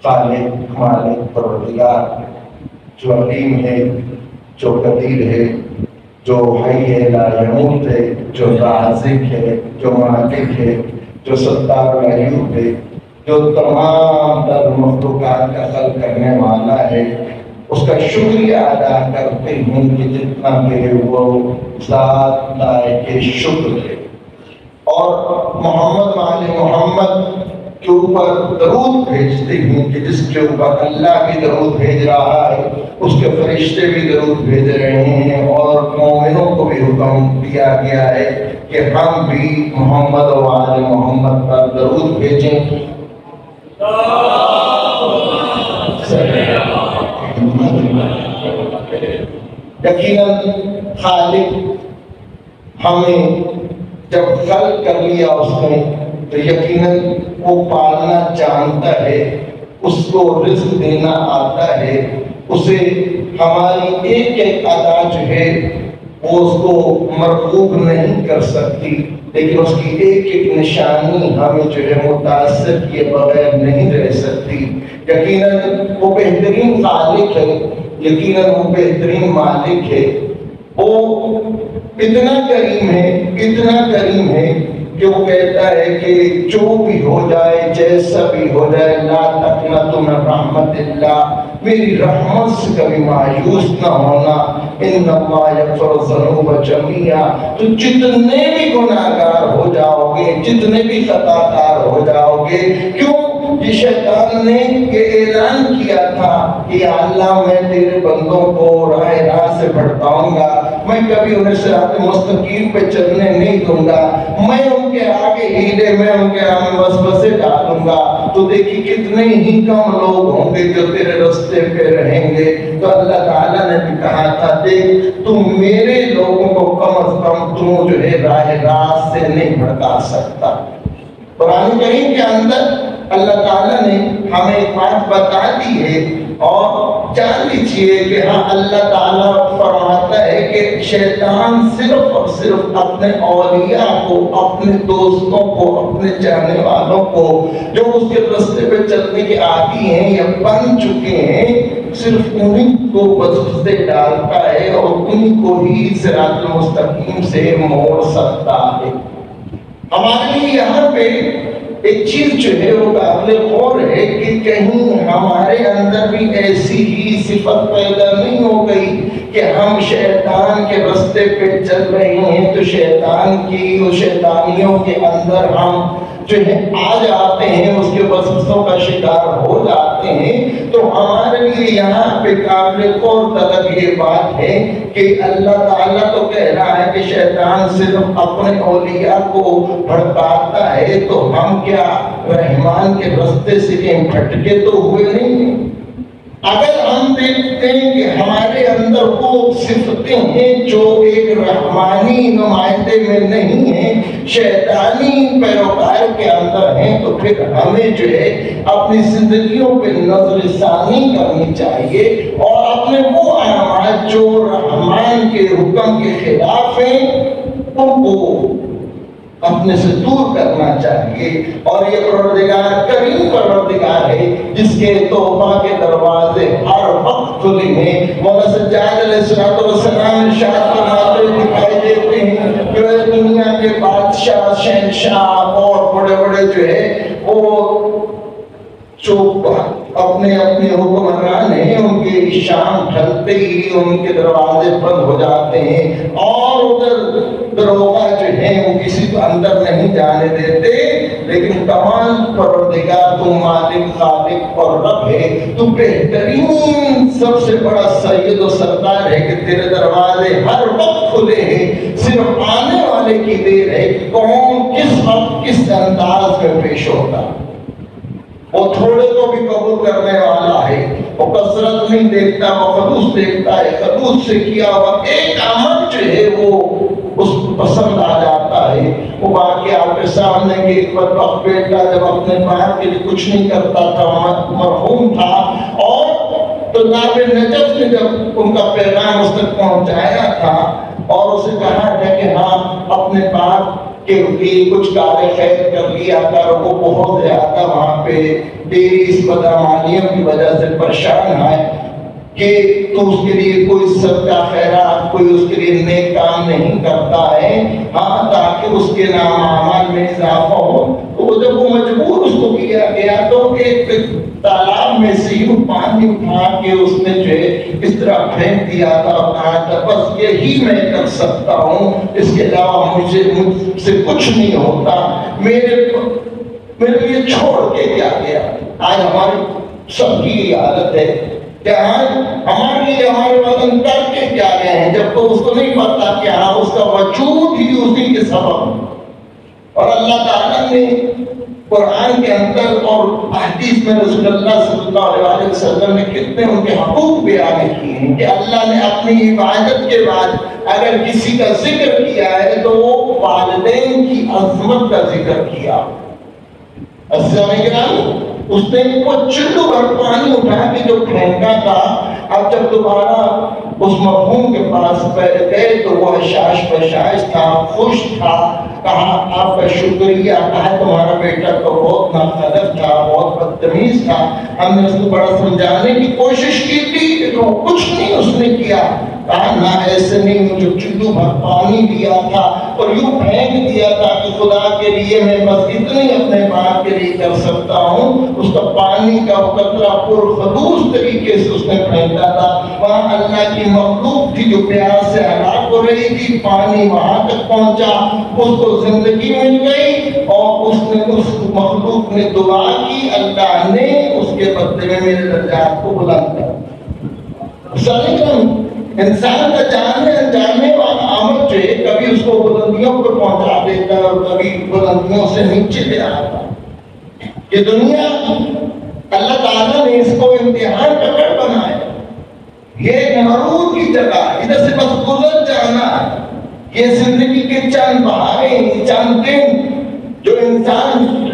خالق مالک پروردگار جو علیم ہے، جو قدیر ہے، جو حی لا یموت ہے، جو رازق ہے، جو مالک ہے، جو ستار العیوب ہے، جو تمام تر مخلوقات کا خلق کرنے والا ہے، اس کا شکریہ ادا کرتے ہیں کہ جتنا کہ وہ ذات لائق شکر ہے۔ اور محمد وآل محمد کے اوپر درود بھیجتے ہیں کہ جس کے اوپر اللہ بھی درود بھیج رہا ہے، اس کے فرشتے بھی درود بھیج رہے ہیں، اور مومنوں کو بھی حکم دیا گیا ہے کہ ہم بھی محمد وآل محمد پر درود بھیجیں۔ یقیناً خالق ہمیں جب خلق کر لیا اس نے تو یقیناً وہ پالنا جانتا ہے، اس کو رزق دینا آتا ہے، اسے ہماری ایک ایک ادا جو ہے وہ اس کو مرغوب نہیں کر سکتی، لیکن اس کی ایک ایک نشانی ہمیں جو ہے متاثر کیے بغیر نہیں رہ سکتی۔ یقیناً وہ بہترین خالق ہے، یقیناً وہ بہترین مالک ہے، وہ اتنا کریم ہے، اتنا کریم ہے کہ وہ کہتا ہے کہ جو بھی ہو جائے، جیسا بھی ہو جائے، لا تقنطوا من رحمت اللہ، میری رحمت سے کبھی مایوس نہ ہونا، ان اللہ یغفر الذنوب جميعا، تو جتنے بھی گناہگار ہو جاؤ گے، جتنے بھی خطا کار ہو جاؤ گے، کیوں؟ یہ شیطان نے یہ اعلان کیا تھا کہ یا اللہ میں تیرے بندوں کو راہ راست سے بھٹکاؤں گا، میں کبھی انہیں صراط مستقیم پہ چلنے نہیں دوں گا، میں ان کے آگے ہیلے، میں ان کے آگے وسوسے ڈالوں گا۔ تو دیکھیں کتنے ہی کم لوگ ہوں گے جو تیرے رستے پہ رہیں گے۔ تو اللہ تعالیٰ نے بھی کہا تھا دیکھ تم میرے لوگوں کو کم از کم تم جو ہے راہ راست سے نہیں بھٹکا سکتا۔ قرآن کریم کے اندر اللہ تعالیٰ نے ہمیں ایک بات بتا دی ہے، اور جان لیجیے کہ ہاں اللہ تعالیٰ فرماتا ہے کہ شیطان صرف اور صرف اپنے اولیاء کو، اپنے دوستوں کو، اپنے چاہنے والوں کو جو اس کے راستے پہ چلنے کے عادی ہیں یا بن چکے ہیں، صرف انہیں کو وسوسے ڈالتا ہے اور انہیں کو ہی صراط المستقیم سے موڑ سکتا ہے۔ ہمارے لیے یہاں پہ ایک چیز جو ہے وہ قابل غور ہے کہ کہیں ہمارے اندر بھی ایسی ہی صفت پیدا نہیں ہو گئی کہ ہم شیطان کے راستے پہ چل رہے ہیں تو شیطان کی اور شیطانیوں کے اندر ہم جو ہے آ جاتے ہیں، اس کے وسوسوں کا شکار ہو جاتے ہیں۔ تو ہمارے لیے یہاں پہ قابل غور طلب یہ بات ہے کہ اللہ تعالیٰ تو کہہ رہا ہے کہ شیطان صرف اپنے اولیاء کو بھڑکاتا ہے، تو ہم کیا رحمان کے راستے سے کہیں بھٹکے تو ہوئے نہیں ہیں؟ اگر ہم دیکھتے ہیں کہ ہمارے اندر وہ صفتیں ہیں جو ایک رحمانی نمائندے میں نہیں ہیں، شیطانی پیروکار کے اندر ہیں، تو پھر ہمیں جو ہے اپنی زندگیوں پہ نظر ثانی کرنی چاہیے اور اپنے وہ اعمال جو رحمان کے حکم کے خلاف ہیں ان کو اپنے سے دور کرنا چاہیے۔ اور یہ پروردگار کریم پروردگار ہے جس کے توبہ کے دروازے ہر وقت کھلے ہیں۔ مولا سجاد علیہ السلام ارشاد فرماتے دکھائی دیتے ہیں کہ دنیا کے بادشاہ، شہنشاہ اور بڑے بڑے جو ہے وہ جو اپنے حکمران ہیں ان کے شام ڈھلتے ہی ان کے دروازے بند ہو جاتے ہیں، اور ادھر دروغہ جو ہیں وہ کسی کو اندر نہیں جانے دیتے۔ لیکن کمال پروردگار تو مالک، خالق اور رب ہے، تو بہترین سب سے بڑا سید و سردار ہے کہ تیرے دروازے ہر وقت کھلے ہیں، صرف آنے والے کی دیر ہے کہ کون کس وقت کس انداز میں پیش ہوتا۔ وہ تھوڑے کو بھی قبول کرنے والا ہے، وہ کثرت نہیں دیکھتا، وہ خلوص دیکھتا ہے۔ خلوص سے کیا ہوا ایک عمل جو ہے وہ اس کو پسند آ جاتا ہے۔ وہ واقعہ آپ کے سامنے کہ ایک بدبخت بیٹا جب اپنے باپ کے لیے کچھ نہیں کرتا تھا، مرحوم تھا، اور تو ناب نجف نے جب ان کا پیغام اس تک پہنچایا تھا اور اسے کہا تھا کہ ہاں اپنے باپ کے لیے کچھ کار خیر کر لیا کر، وہ بہت زیادہ وہاں پہ تیری اس بدعمالیوں کی وجہ سے پریشان ہے کہ تو اس کے لیے کوئی صدقہ خیرات، کوئی اس کے لیے نیک کام نہیں کرتا ہے، ہاں تاکہ اس کے نام اعمال میں اضافہ ہو۔ تو جب وہ مجبور اس کو کیا گیا تو ایک تالاب میں سے یوں پانی اٹھا کے اس نے جو ہے اس طرح پھینک دیا تھا اور کہا تھا بس یہی میں کر سکتا ہوں، اس کے علاوہ مجھ سے کچھ نہیں ہوتا، میرے لیے چھوڑ کے کیا گیا۔ آج ہماری سب کی یہ حالت ہے کہ ہمارے لیے ہمارے وطن کر کے کیا گئے ہیں، جب تو اس کو نہیں پتا کہ ہاں اس کا وجود ہی اسی کے سبب۔ اور اللہ تعالیٰ نے قرآن کے اندر اور حدیث میں رسول اللہ صلی اللہ علیہ وسلم نے کتنے ان کے حقوق بیان کیے ہیں کہ اللہ نے اپنی عبادت کے بعد اگر کسی کا ذکر کیا ہے تو وہ والدین کی عظمت کا ذکر کیا۔ اس نے وہ چلو بھر پانی اٹھا کے جو پھینکا تھا، اب جب دوبارہ اس مرحوم کے پاس گئے تو وہ حشاش بشاش تھا، خوش تھا، کہا آپ کا شکریہ، کہا تمہارا بیٹا تو بہت ناقدر تھا، بہت بدتمیز تھا، ہم نے اس کو بڑا سمجھانے کی کوشش کی تھی کہ تو کچھ نہیں اس نے کیا۔ کہا نہ ایسے نہیں، مجھے چلو بھر پانی دیا تھا اور یوں پھینک دیا تھا کہ خدا کے لیے میں بس اتنی اپنے باپ کے لیے کر سکتا ہوں۔ اس کا پانی کا قطرہ پرخلوص طریقے سے اس نے پھینکا تھا، وہاں اللہ کی مخلوق تھی جو پیاس سے ہلاک ہو رہی تھی، پانی وہاں تک پہنچا، اس کو زندگی مل گئی اور اس مخلوق نے دعا کی، اللہ نے اس کے بدلے میں میرے درجات کو بلند کر۔ انسان کا جاننے انجاننے والا عمل جو ہے کبھی اس کو بلندیوں پہ پہنچا دیتا ہے اور کبھی بلندیوں سے نیچے لے آتا ہے۔ یہ دنیا اللہ تعالیٰ نے اس کو امتحان کا گھر بنایا، یہ ایک مرور کی جگہ، ادھر سے بس گزر جانا ہے۔ یہ زندگی کے چند بہاریں، چند دن جو انسان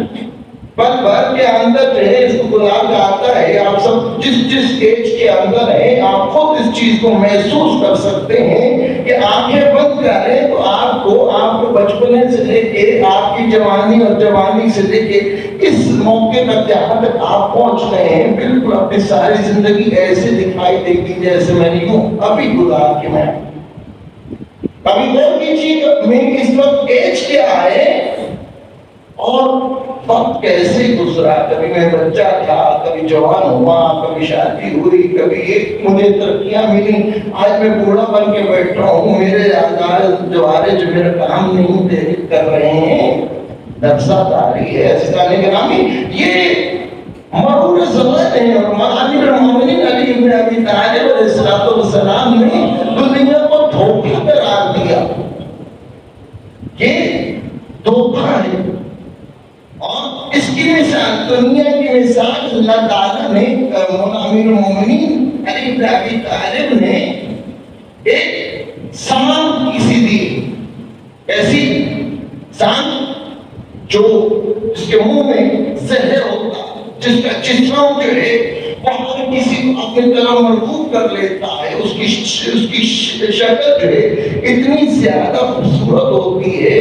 پل بھر کے اندر جو ہے اس کو گزار جاتا ہے۔ آپ سب جس ایج کے اندر ہیں آپ خود اس چیز کو محسوس کر سکتے ہیں کہ آنکھیں بند کریں تو آپ کو بچپنے سے لے کے آپ کی جوانی اور جوانی سے لے کے اس موقع تک جہاں تک آپ پہنچ رہے ہیں بالکل اپنی ساری زندگی ایسے دکھائی دے گی جیسے میں نے یوں ابھی گزار کے میں ابھی غور کیجیے میری اس وقت ایج کیا ہے اور وقت کیسے گزرا، کبھی میں بچہ تھا، کبھی جوان ہوا، کبھی شادی ہوئی، کبھی ایک مجھے ترقیاں ملی، آج میں بوڑھا بن کے بیٹھ رہا ہوں، میرے جوارے جو میرا کام نہیں دے کر رہے ہیں، نفسات آ رہی ہے۔ عزیزان گرامی، یہ مرور زمان ہے اور امیر المومنین علی بن ابی طالب علیہ السلام نے دنیا کو دھوکہ قرار دیا۔ یہ دھوکہ ہے اور اس کی مثال، دنیا کی مثال اللہ تعالیٰ نے امیر المومنین علی بن ابی طالب نے ایک سانپ کی سی دی۔ ایسی سانپ جو جس کے منہ میں زہر ہوتا، جس کا جسم جو ہے وہ ہر کسی کو اپنی طرح مرغوب کر لیتا ہے، اس کی شکل جو ہے اتنی زیادہ خوبصورت ہوتی ہے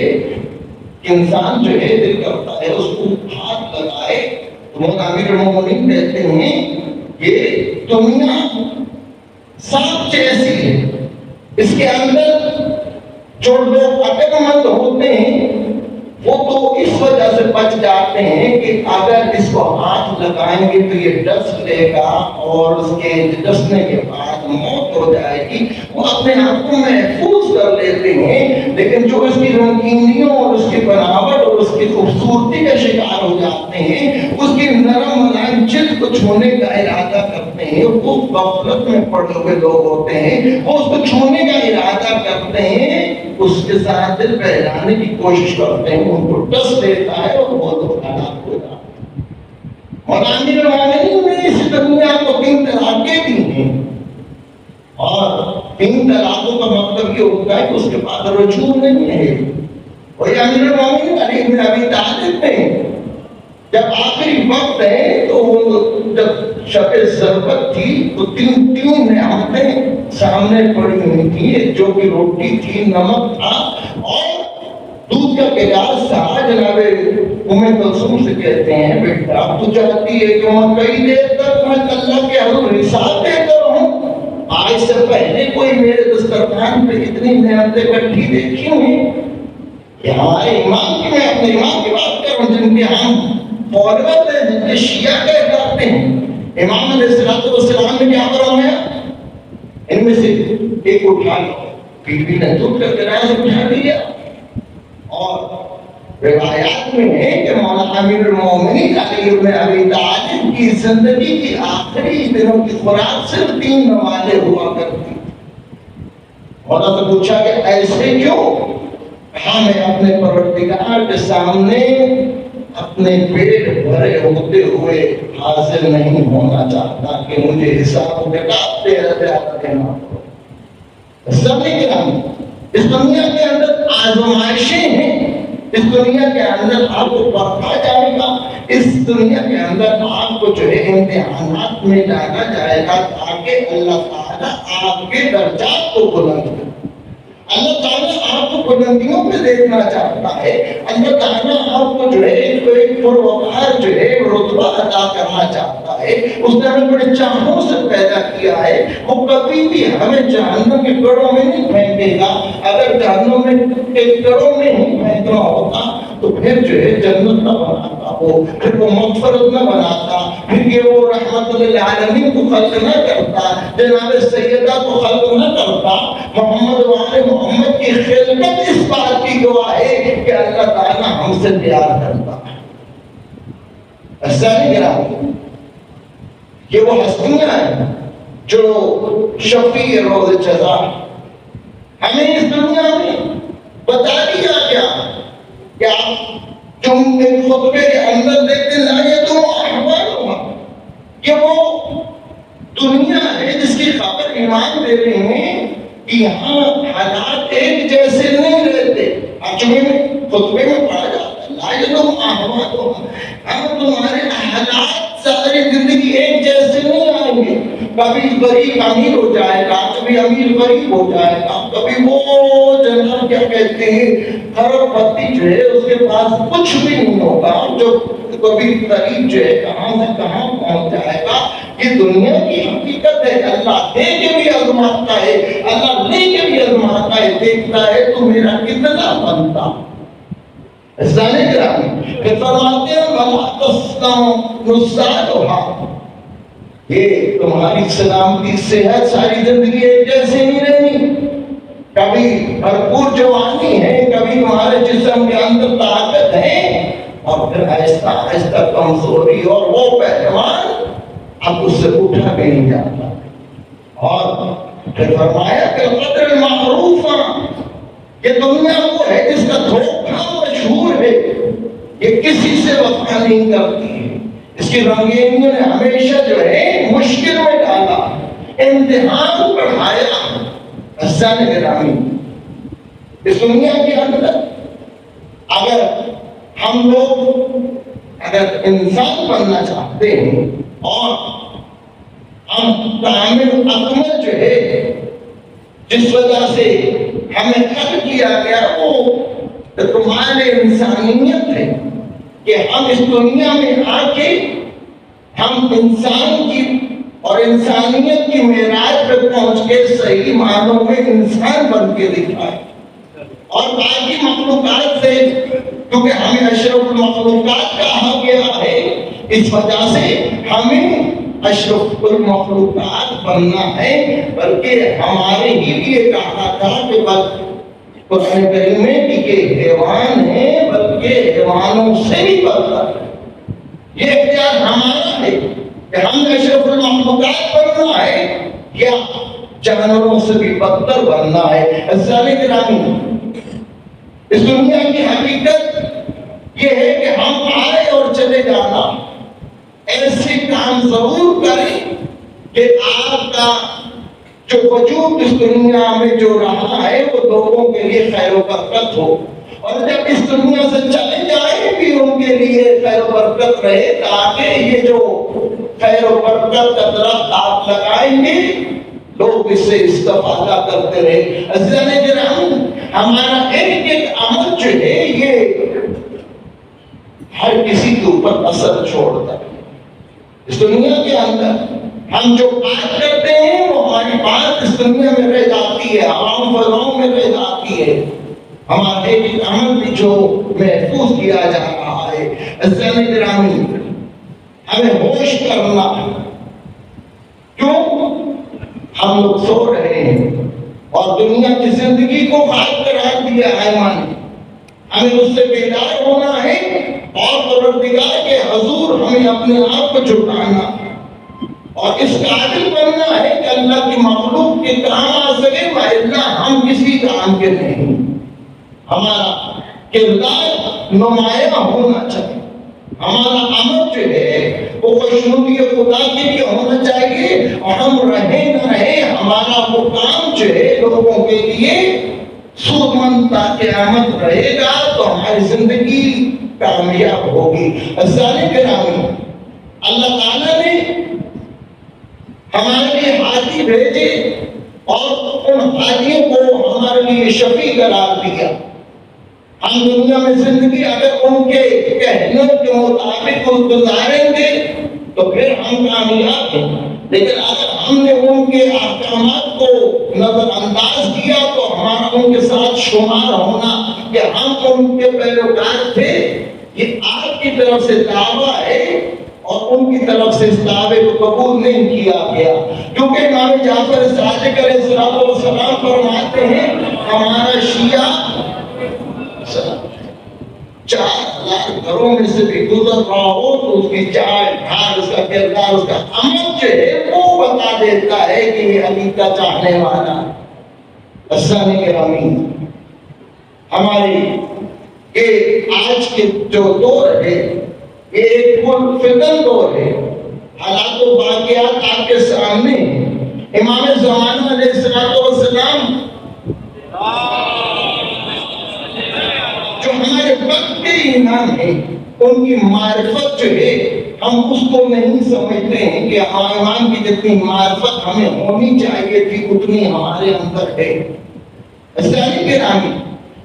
انسان جو ہے دل کرتا ہے اس کو ہاتھ لگائے۔ تو امیر المومنین کہتے ہیں یہ دنیا سانپ جیسی ہے، اس کے اندر جو لوگ عقل مند ہوتے ہیں وہ تو اس وجہ سے بچ جاتے ہیں کہ اگر اس کو ہاتھ لگائیں گے تو یہ ڈس لے گا اور اس کے ڈسنے کے بعد موت ہو جائے گی، وہ اپنے آپ کو محفوظ کر لیتے ہیں۔ لیکن جو اس کی رنگینیوں اور اس کی بناوٹ اور اس کی خوبصورتی کا شکار ہو جاتے ہیں، اس کی نرم ملائم جلد کو چھونے کا ارادہ کرتے ہیں، وہ غفلت میں پڑے ہوئے لوگ ہوتے ہیں، وہ اس کو چھونے کا ارادہ کرتے ہیں، اس کے ساتھ دل بہلانے کی کوشش کرتے ہیں، ان کو ڈس دیتا ہے اور وہ تو ہلاک ہو جاتا ہے۔ اور امیر المومنین نے اس دنیا کو 3 طلاقیں دی ہیں اور 3 طلاقوں کا مطلب یہ ہوتا ہے کہ اس کے بعد رجوع نہیں ہے۔ اور امیر المومنین علی بن ابی طالب نے جب آخری وقت ہے تو جب شب ضربت تھی تو 3 نعمتیں سامنے پڑی ہوئی تھی، جو کہ روٹی تھی، نمک تھا اور دودھ کا گلاس تھا، جناب ام کلثوم سے کہتے ہیں بیٹا تو چاہتی ہے کہ میں کئی دیر تک میں اللہ کے حضور حساب دیتا رہوں؟ آج سے پہلے کوئی میرے دسترخوان پہ اتنی نعمتیں اکٹھی دیکھی ہوئی؟ کہ ہمارے امام کی، میں اپنے امام کی بات کر رہا ہوں جن کے ہم فالوور ہیں، جن کے شیعہ کہہ جاتے ہیں، امام علیہ السلام نے کیا فرمایا؟ ان میں سے ایک اٹھا لو، بی بی نے دودھ کا گلاس اٹھا لیا، اور روایات میں ہے کہ مولانا امیر المومنین علی بن ابی طالب کی زندگی کی آخری دنوں کی خوراک صرف 3 نمازیں ہوا کرتی۔ مولانا سے پوچھا کہ ایسے کیوں؟ میں اپنے پروردگار کے سامنے اپنے پیٹ بھرے ہوتے ہوئے حاضر نہیں ہونا چاہتا کہ مجھے حساب و کتاب تیرا زیادہ دینا پڑے۔ سبھی کرام، اس دنیا کے اندر آزمائشیں ہیں، اس دنیا کے اندر آپ کو پرکھا جائے گا، اس دنیا کے اندر آپ کو جو ہے امتحانات میں ڈالا جائے گا تاکہ اللہ تعالیٰ آپ کے درجات کو بلند کرے۔ اللہ تعالیٰ آپ کو بلندیوں پہ دیکھنا چاہتا ہے، اللہ تعالیٰ آپ کو جو ہے ایک پروقار جو ہے رتبہ عطا کرنا چاہتا ہے۔ اس نے ہمیں بڑے چاہوں سے پیدا کیا ہے، وہ کبھی بھی ہمیں جہنم کے گڑھوں میں نہیں پھینکے گا۔ اگر جہنم کے گڑھوں میں ہی پھینکنا ہوتا تو پھر جو ہے جنت نہ بناتا وہ، پھر وہ مغفرت نہ بناتا، پھر یہ وہ رحمت للعالمین کو خلق نہ کرتا، جناب سیدہ کو خلق نہ کرتا۔ محمد وآل محمد کی خلقت اس بات کی گواہ ہے کہ اللہ تعالیٰ ہم سے پیار کرتا ہے۔ ایسا نہیں کرا، یہ وہ ہستیاں ہیں جو شفیع روز جزا، ہمیں اس دنیا میں بتا دیا گیا کہ آپ جو ایک خطبے کے اندر دیکھتے لائے تو احوالہا، یہ وہ دنیا ہے جس کی خبر ایمان دے رہے ہیں کہ یہاں حالات ایک جیسے نہیں رہتے۔ عجمے میں خطبے میں پڑھا جاتا ہے لائے تو احوالہا، تمہارے حالات ساری زندگی ایک جیسے نہیں آئیں گے۔ کبھی غریب امیر ہو جائے گا، کبھی امیر غریب ہو جائے گا، کبھی وہ جناب کیا کہتے ہیں کروڑ پتی جو ہے اس کے پاس کچھ بھی نہیں ہوگا، جو کبھی غریب جو ہے کہاں سے کہاں پہنچ جائے گا۔ یہ دنیا کی حقیقت ہے، اللہ دے کے بھی آزماتا ہے، اللہ لے کے بھی آزماتا ہے، دیکھتا ہے تو میرا کتنا بنتا۔ اسلامی گرامی پھر فرماتے ہیں وَلَا تَسْتَمْ نُسَّاتُهَا، یہ تمہاری سلامتی صحت ساری زندگی ایک جیسے نہیں رہی، کبھی بھرپور جوانی ہے، کبھی تمہارے جسم کے اندر طاقت ہے، اور پھر آہستہ آہستہ کمزوری، اور وہ پہلوان اب اس سے اٹھا بھی نہیں جاتا۔ اور پھر فرمایا کہ قدر المعروف، یہ دنیا وہ ہے جس کا دھوکہ مشہور ہے، یہ کسی سے وفا نہیں کرتی ہے، اس کی رنگینیوں نے ہمیشہ جو ہے مشکل میں ڈالا، امتحان بڑھایا۔ حسین گرامی، اس دنیا کے اندر اگر ہم لوگ اگر انسان بننا چاہتے ہیں اور ہم کامل اکمل جو ہے جس وجہ سے ہمیں خلق کیا گیا وہ تمہارے انسانیت ہے کہ ہم اس دنیا میں آ کے ہم انسان کی اور انسانیت کی معراج پہ پہنچ کے صحیح معنوں میں انسان بن کے دکھائے، اور باقی مخلوقات سے کیونکہ ہمیں اشرف المخلوقات کہا گیا ہے، اس وجہ سے ہمیں اشرف المخلوقات بننا ہے، بلکہ ہمارے ہی لیے کہا تھا کہ بس قرآن کریم میں کہ یہ حیوان ہے بلکہ حیوانوں سے بھی بدتر ہے۔ یہ اختیار ہمارا ہے کہ ہم اشرف المخلوقات بننا ہے یا جانوروں سے بھی بدتر بننا ہے۔ عزیزان گرامی، اس دنیا کی حقیقت یہ ہے کہ ہم آئے اور چلے جانا، ایسے کام ضرور کریں کہ آپ کا جو وجود اس دنیا میں جو رہا ہے وہ لوگوں کے لیے خیر و برکت ہو، اور جب اس دنیا سے چلے جائیں بھی ان کے لیے خیر و برکت رہے، تاکہ یہ جو خیر و برکت کا درخت آپ لگائیں گے لوگ اس سے استفادہ کرتے رہے۔ عزیزان گرامی، ہمارا ایک ایک عمل جو ہے یہ ہر کسی کے اوپر اثر چھوڑتا ہے۔ اس دنیا کے اندر ہم جو بات کرتے ہیں وہ ہماری بات اس دنیا میں رہ جاتی ہے، عوام فضاؤں میں رہ جاتی ہے، ہمارے ایک عمل بھی جو محفوظ کیا جا رہا ہے۔ عزیزان گرامی، ہمیں ہوش کرنا، کیوں ہم لوگ سو رہے ہیں اور دنیا کی زندگی کو خواب قرار دیا ہے ہمیں اس سے بیدار ہونا ہے اور پروردگار کے حضور ہمیں اپنے آپ کو جھکانا اور اس قابل بننا ہے کہ اللہ کی مخلوق کے کام آ سکے، وإلا ہم کسی کام کے نہیں۔ ہمارا کردار نمایاں ہونا چاہیے، ہمارا عمل جو ہے وہ خوشنودی خدا کے لیے ہونا چاہیے، اور ہم رہیں نہ رہیں ہمارا وہ کام جو ہے لوگوں کے لیے سود مند تا قیامت رہے گا تو ہماری زندگی کامیاب ہوگی۔ عزیزان گرامی، اللہ تعالیٰ نے ہمارے لیے ہادی بھیجے اور ان ہادیوں کو ہمارے لیے شفیع قرار دیا۔ ہم دنیا میں زندگی اگر ان کے کہنے کے مطابق گزاریں گے تو پھر ہم کامیاب ہیں، لیکن اگر ہم نے ان کے احکامات کو نظر انداز کیا تو ہمارا ان کے ساتھ شمار ہونا کہ ہم ان کے پیروکار تھے، یہ آپ کی طرف سے دعویٰ ہے اور ان کی طرف سے اس دعوے کو قبول نہیں کیا گیا، کیونکہ امام جعفر صادق علیہ السلام فرماتے ہیں ہمارا شیعہ 4,000 گھروں میں سے بھی گزر رہا ہو تو اس کی چال ڈھال، اس کا کردار، اس کا عمل جو ہے وہ بتا دیتا ہے کہ یہ علی کا چاہنے والا ہے۔ عزیزان گرامی، ہماری یہ آج کے جو دور ہے یہ ایک فتن دور ہے، حالات و واقعات آپ کے سامنے۔ امام زمانہ علیہ السلام جو ہمارے وقت کے امام ہیں، ان کی معرفت جو ہے ہم اس کو نہیں سمجھتے ہیں کہ امام کی جتنی معرفت ہمیں ہونی چاہیے تھی اتنی ہمارے اندر ہے۔ عزیزان گرامی،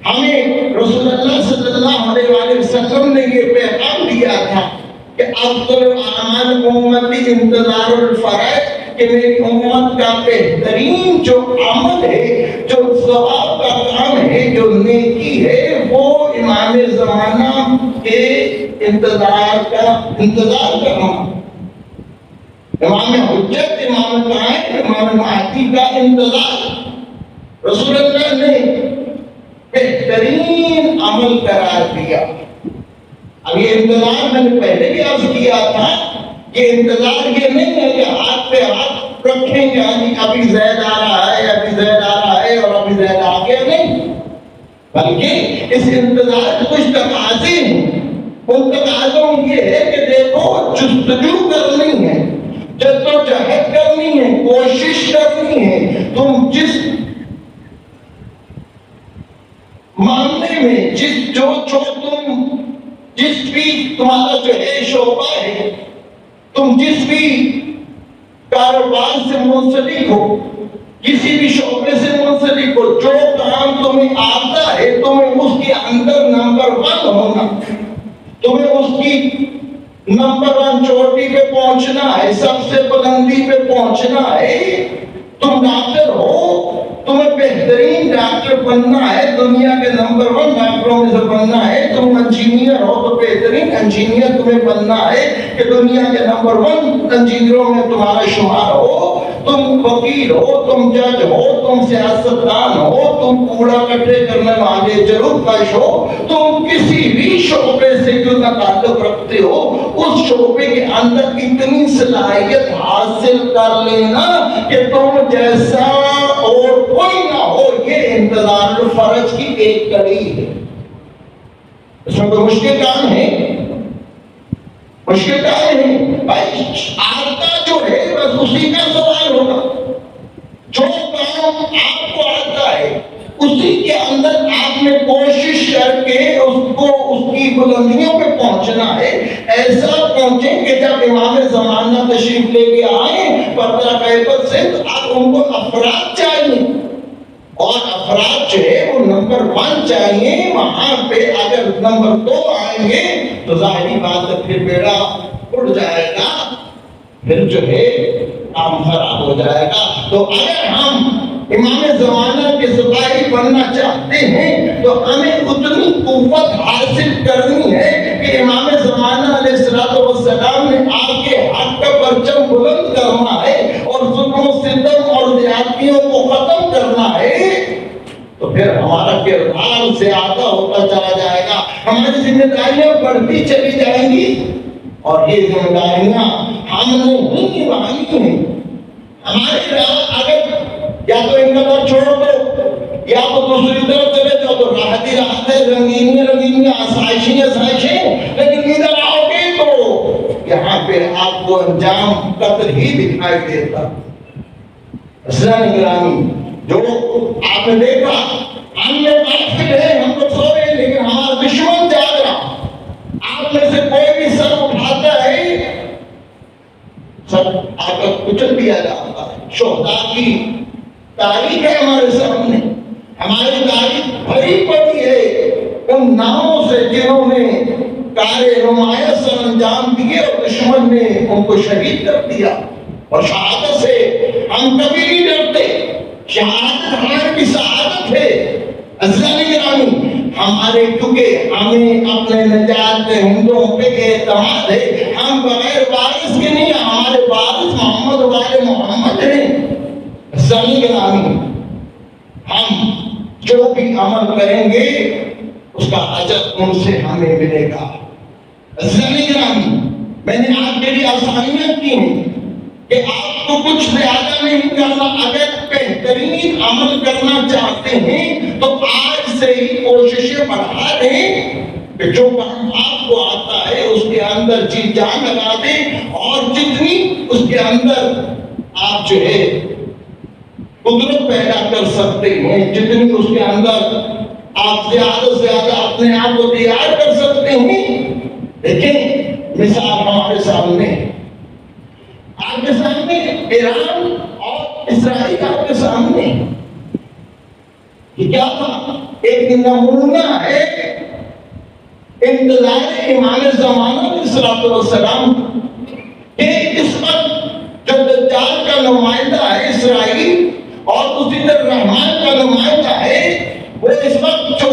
ہمیں رسول اللہ صلی اللہ علیہ وآلہ وسلم نے یہ پیغام دیا تھا کہ افضل اعمال امتی انتظار الفرج، کہ میری امت کا بہترین جو عمل ہے، جو ثواب کا کام ہے، جو نیکی ہے، وہ امام زمانہ کے انتظار کرنا، امام حجت، امام قائم، امام مہدی کا انتظار رسول اللہ نے بہترین عمل قرار دیا۔ اب یہ انتظار میں نے پہلے بھی عرض کیا تھا، یہ انتظار یہ نہیں ہے کہ ہاتھ پہ ہاتھ رکھیں کہ ابھی زید آ رہا ہے، ابھی زید آ رہا ہے اور ابھی زید آ گیا، نہیں، بلکہ اس انتظار کے کچھ تقاضے ہیں۔ ان تقاضوں یہ ہے کہ دیکھو جستجو کرنی ہے، جدوجہد کرنی ہے، کوشش کرنی ہے، تم جس معاملے میں جس بھی تمہارا جو ہے شعبہ ہے، تم جس بھی کاروبار سے منسلک ہو، کسی بھی شعبے سے منسلک ہو، جو کام تمہیں آتا ہے تمہیں اس کے اندر نمبر 1 ہونا، تمہیں اس کی نمبر 1 چوٹی پہ پہنچنا ہے، سب سے بلندی پہ پہنچنا ہے۔ تم ڈاکٹر ہو، تمہیں بہترین ڈاکٹر بننا ہے، دنیا کے نمبر 1 ڈاکٹروں میں سے بننا ہے۔ تم انجینئر ہو تو بہترین انجینئر تمہیں بننا ہے کہ دنیا کے نمبر 1 انجینئروں میں تمہارا شمار ہو۔ تم وکیل ہو، تم جج ہو، تم سیاستدان ہو، تم کوڑا کٹھے کرنے والے جرم کش ہو، تم کسی بھی شعبے سے جو تعلق رکھتے ہو، اس شعبے کے اندر اتنی صلاحیت حاصل کر لینا کہ تم جیسا اور کوئی نہ ہو۔ یہ انتظار الفرج کی ایک کڑی ہے۔ اس میں کوئی مشکل کام ہے؟ مشکل کام ہے بھائی، آتا جو ہے بس اسی کا سوال ہوگا۔ جو کام آپ کو آتا ہے اسی کے اندر آپ نے کوشش کر کے اس کی بلندیوں پہ پہنچنا ہے۔ ایسا پہنچیں کہ جب امام زمانہ تشریف لے کے آئیں پردہ کیفیت سے تو آپ اور ان کو افراد چاہیے، اور افراد جو ہے وہ نمبر 1 چاہیے۔ وہاں پہ اگر نمبر 2 آئیں گے تو ظاہری بات ہے پھر بیڑا اڑ جائے گا، پھر جو ہے کام خراب ہو جائے گا۔ تو اگر ہم امام زمانہ کے سپاہی بننا چاہتے ہیں تو ہمیں اتنی قوت حاصل کرنی ہے کہ امام زمانہ علیہ السلام نے آپ کے حق کا پرچم بلند کرنا ہے اور ظلم و ستم اور زیادتیوں کو ختم کرنا ہے۔ تو پھر ہمارا کردار زیادہ ہوتا چلا جائے گا، ہماری ذمہ داریاں بڑھتی چلی جائیں گی، اور یہ ذمہ داریاں ہم نے ہی نبھانی ہیں۔ ہمارے اگر یا تو انقلاب چھوڑ دو یا تو دوسری طرف چلے جاؤ تو راحت ہی راحت ہے، رنگینیاں آسائشیں، لیکن ادھر آؤ گے تو یہاں پہ آپ کو انجام قتل ہی دکھائی دیتا۔ اسلامی گرامی، جو آپ نے دیکھا ہم لوگ غافل ہیں، ہم لوگ سو رہے ہیں، لیکن ہمارا دشمن جاگ رہا۔ آپ میں سے کوئی بھی سر اٹھاتا ہے سب آپ کا کچل دیا جاتا ہے۔ شہداء کی تاریخ ہے ہمارے سامنے، ہماری تاریخ بھری پڑی ہے ان ناموں سے جنہوں نے کار نمایاں سر انجام دیے اور دشمن نے ان کو شہید کر دیا۔ اور شہادت سے ہم کبھی نہیں ڈرتے، شہادت ہماری سعادت ہے۔ اسلامی گرامی، ہمارے کیونکہ ہمیں اپنے نجات ہندوؤں پہ اعتماد ہے، ہم بغیر وارث کے نہیں، ہمارے وارث محمد والے محمد ہیں۔ اسلامی گرامی، ہم جو بھی عمل کریں گے اس کا اجر ان سے ہمیں ملے گا۔ اسلامی گرامی، میں نے آپ کے لیے آسانیاں کی ہیں کہ آپ کو کچھ زیادہ نہیں کرنا، اگر بہترین عمل کرنا چاہتے ہیں تو آج سے ہی کوششیں بڑھا دیں کہ جو کام آپ کو آتا ہے اس کے اندر جی جان لگا دیں، اور جتنی اس کے اندر آپ جو ہے قدرت پیدا کر سکتے ہیں، جتنی اس کے اندر آپ زیادہ سے زیادہ اپنے آپ کو تیار کر سکتے ہیں۔ دیکھیں مثال ہمارے سامنے، آپ کے سامنے ایران اور اسرائیل آپ کے سامنے، یہ کیا تھا؟ ایک نمونہ ہے انتظار امام زمانہ علیہ السلام کہ اس وقت جو دجال کا نمائندہ ہے اسرائیل اور اسی طرح رحمان کا نمائندہ ہے، وہ اس وقت جو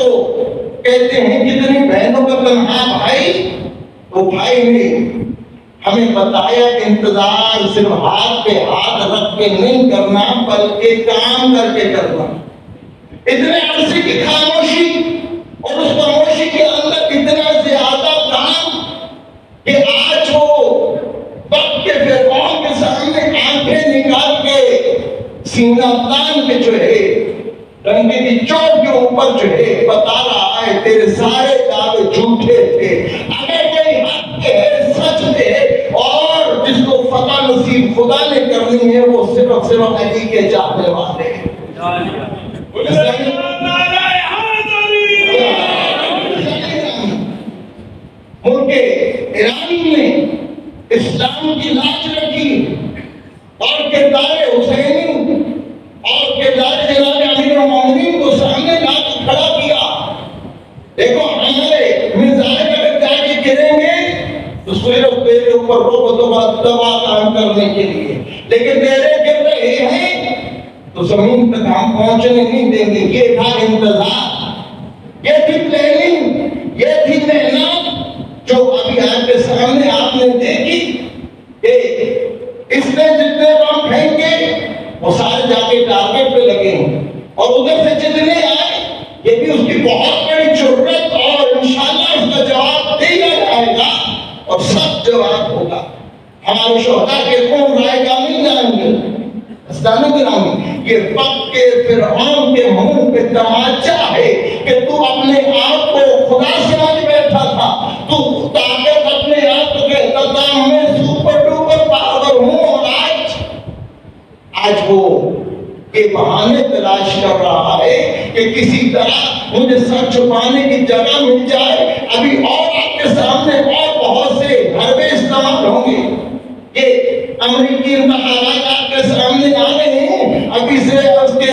کہتے ہیں کتنی بہنوں کا تنہا بھائی، وہ بھائی نے ہمیں بتایا کہ انتظار صرف ہاتھ پہ ہاتھ رکھ کے نہیں کرنا بلکہ کام کر کے کرنا۔ اتنے عرصے کی خاموشی اور اس خاموشی کے اندر اتنا زیادہ کام کہ آج وہ وقت کے فرعون کے سامنے آنکھیں نکال کے سینہ تان کے جو ہے ڈنڈے کی چوٹ کے اوپر جو ہے بتا رہا ہے تیرے سارے دعوے جھوٹے تھے، اگر کوئی حق ہے سچ ہے اور جس کو فتح نصیب خدا نے کرنی ہے وہ صرف علی کے چاہنے والے ہیں۔ ملک ایران نے اسلام کی لاج رکھی اور کردار حسینی اور کردار جناب امیر المومنین کو سامنے لا کے کھڑا کیا۔ دیکھو ہمارے مزاج اگر جا کے گریں گے تو صرف تیرے اوپر روک دبا کام کرنے کے لیے، لیکن تیرے گر رہے ہیں تو زمین تک ہم پہنچنے نہیں دیں گے۔ یہ تھا انتظار، یہ تھی پلاننگ، یہ تھی محنت جو ابھی آپ کے سامنے آپ نے دیکھی کہ اس نے جتنے بم پھینکے وہ سارے جا کے ٹارگٹ پہ لگے ہیں، اور ادھر سے جتنے آئے یہ بھی اس کی بہت بڑی ضرورت، اور انشاءاللہ اس کا جواب دیا جائے گا اور سب جواب ہوگا۔ ہمارے شہداء کے خون رائے گا نہیں جائیں گے۔ اسلامی گرامی، یہ وقت کے فرعون کے منہ پہ تماچا ہے کہ تو اپنے آپ کو خدا سمجھ بیٹھا تھا، تو طاقت اپنے آپ کو کہتا تھا میں سپر ڈوپر پاور ہوں، اور آج وہ یہ بہانے تلاش کر رہا ہے کہ کسی طرح مجھے سر چھپانے کی جگہ مل جائے۔ ابھی اور آپ کے سامنے اور بہت سے حربے استعمال ہوں گے۔ یہ امریکی انتخابات آپ کے سامنے آ رہے ہیں، ابھی سے اس کے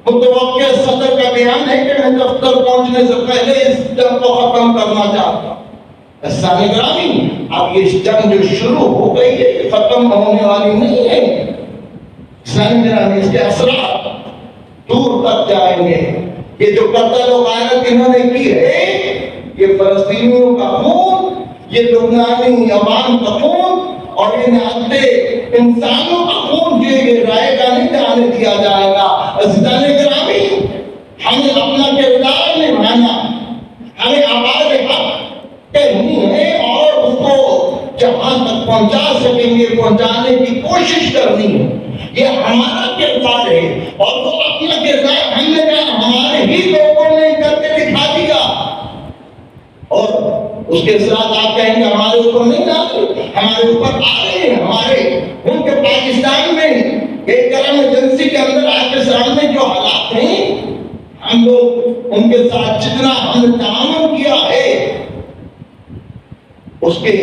متوقع صدر کا بیان ہے کہ میں دفتر پہنچنے سے پہلے اس جنگ کو ختم کرنا چاہتا ہوں۔ عزیزان گرامی، اب یہ جنگ جو شروع ہو گئی ہے یہ ختم ہونے والی نہیں ہے۔ عزیزان گرامی، اس کے اثرات دور تک جائیں گے۔ یہ جو قتل و غارت انہوں نے کی ہے، یہ فلسطینیوں کا خون، یہ لبنانی عوام کا خون اور یہ نہتے انسانوں کا خون، یہ رائے گا نہیں جانے دیا جائے گا۔ عزیزان گرامی، ہمیں اپنا کردار نبھانا، ہمیں آواز حق کہنی ہے اور اس کو جہاں تک پہنچا سکیں گے پہنچانے کی کوشش کرنی ہے۔ یہ ہمارا کردار ہے اور وہ اپنا کردار ہم نے کہا ہمارے ہی لوگوں نے کر کے دکھا دیا، اور اس کے ساتھ آپ کہیں گے ہمارے اوپر نہیں آ رہے، ہمارے اوپر آ رہے ہیں۔ ہمارے ملک پاکستان میں ایک کرم ایجنسی کے اندر آپ کے سامنے جو حالات ہیں، ہم لوگ ان کے ساتھ جتنا ہم نے تعاون کیا ہے اس کے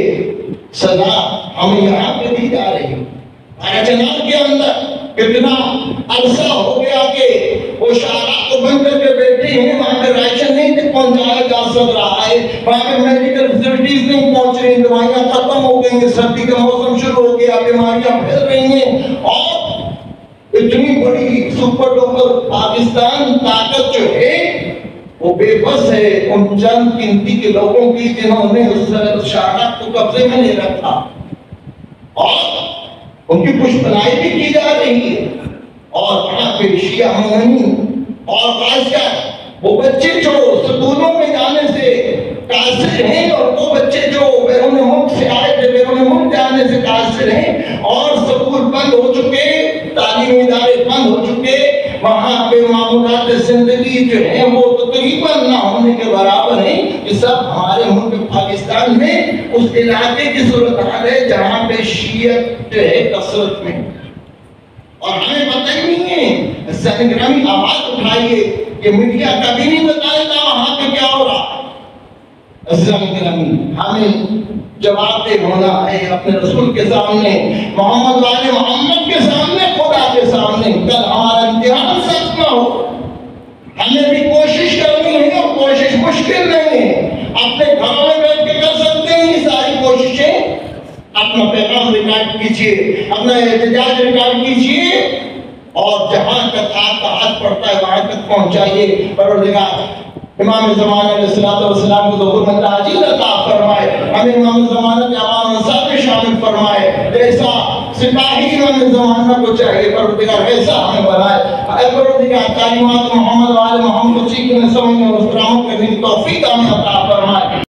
سزا ہمیں یہاں پہ دی جا رہی ہے۔ چنار کے اندر کتنا عرصہ ہو گیا کہ وہ شارع کو بند کر کے بیٹھے ہیں، وہاں پہ راشن نہیں پہنچایا جا سک رہا ہے، وہاں پہ میڈیکل فیسلٹیز نہیں پہنچ رہی، دوائیاں ختم ہو گئی ہیں، سردی کا موسم شروع ہو گیا، بیماریاں پھیل رہی ہیں، اور اتنی بڑی سپر ڈوپر پاکستان طاقت جو ہے وہ بے بس ہے ان چند گنتی کے لوگوں کی جنہوں نے اس شارع کو قبضے میں نہیں رکھا، اور ان کی پشپنائی بھی کی جا رہی ہے۔ اور وہاں پہ شیعہ مومنین اور خاص کر وہ بچے جو سکولوں میں جانے سے قاصر ہیں، اور وہ بچے جو بیرون ملک سے آئے تھے بیرون ملک جانے سے قاصر ہیں، اور سکول بند ہو چکے، تعلیمی ادارے بند ہو چکے، وہاں پہ معمولات زندگی جو ہیں وہ تقریباً نہ ہونے کے برابر ہیں۔ یہ سب ہمارے ملک پاکستان میں اس علاقے کی صورتحال ہے جہاں پہ شیعت جو ہے کثرت میں، اور ہمیں پتہ ہی نہیں ہے۔ عزیزان گرامی، آواز اٹھائیے، یہ میڈیا کبھی نہیں بتائے گا وہاں پہ کیا ہو رہا۔ عزیزان گرامی، ہمیں جواب دہ ہونا ہے اپنے رسول کے سامنے، محمد والے محمد کے سامنے، خدا کے سامنے، کل ہمارا امتحان سخت نہ ہو۔ ہمیں بھی کوشش کرنی ہے، اور کوشش مشکل نہیں ہے، اپنے گھروں میں بیٹھ کے کر سکتے ہیں یہ ساری کوششیں۔ اپنا پیغام ریکارڈ کیجئے، اپنا احتجاج ریکارڈ کیجئے، اور جہاں تک آپ کا ہاتھ پڑتا ہے وہاں تک پہنچائیے۔ پروردگار امام زمانہ علیہ السلام کو ظہور میں تعجیل عطا فرمائے، ہمیں امام زمانہ کے عوام انصار میں شامل فرمائے، جیسا سپاہی امام زمانہ کو چاہیے پروردگار ویسا ہمیں بنائے۔ اے پروردگار، تعلیمات محمد والے محمد کو سیکھنے سمجھنے اور اس پر عمل کرنے کی توفیق ہمیں عطا